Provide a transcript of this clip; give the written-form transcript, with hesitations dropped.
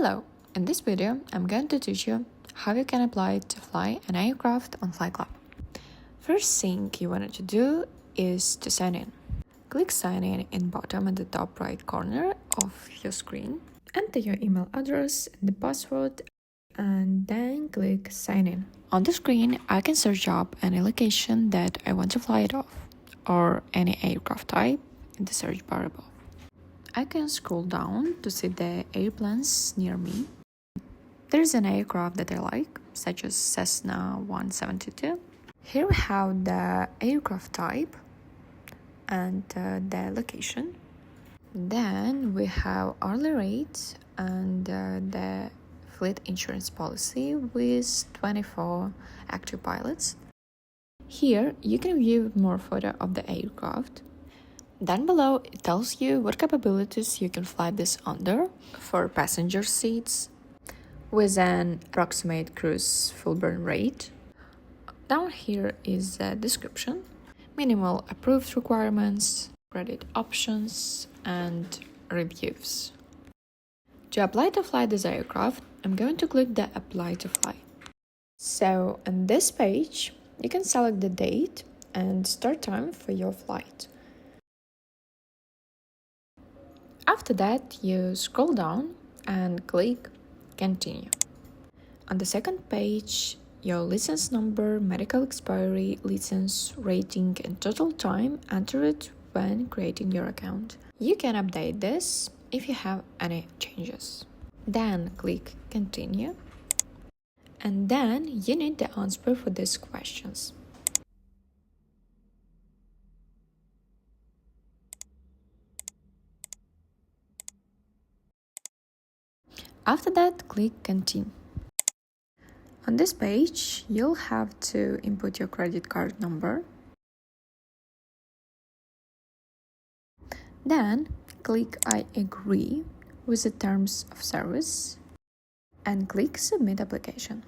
Hello! In this video, I'm going to teach you how you can apply to fly an aircraft on FlyClub. First thing you want to do is to sign in. Click sign in bottom at the top right corner of your screen. Enter your email address and the password and then click sign in. On the screen, I can search up any location that I want to fly it off or any aircraft type in the search bar above. I can scroll down to see the airplanes near me. There's an aircraft that I like, such as Cessna 172. Here we have the aircraft type and the location. Then we have hourly rates and the fleet insurance policy with 24 active pilots. Here you can view more photo of the aircraft. Down below, it tells you what capabilities you can fly this under for passenger seats with an approximate cruise full burn rate. Down here is a description, minimal approved requirements, credit options, and reviews. To apply to fly this aircraft, I'm going to click the Apply to Fly. So on this page, you can select the date and start time for your flight. After that, you scroll down and click Continue. On the second page, your license number, medical expiry, license rating, and total time entered when creating your account. You can update this if you have any changes. Then click Continue. And then you need the answer for these questions. After that, click Continue. On this page, you'll have to input your credit card number. Then, click I agree with the terms of service and click Submit application.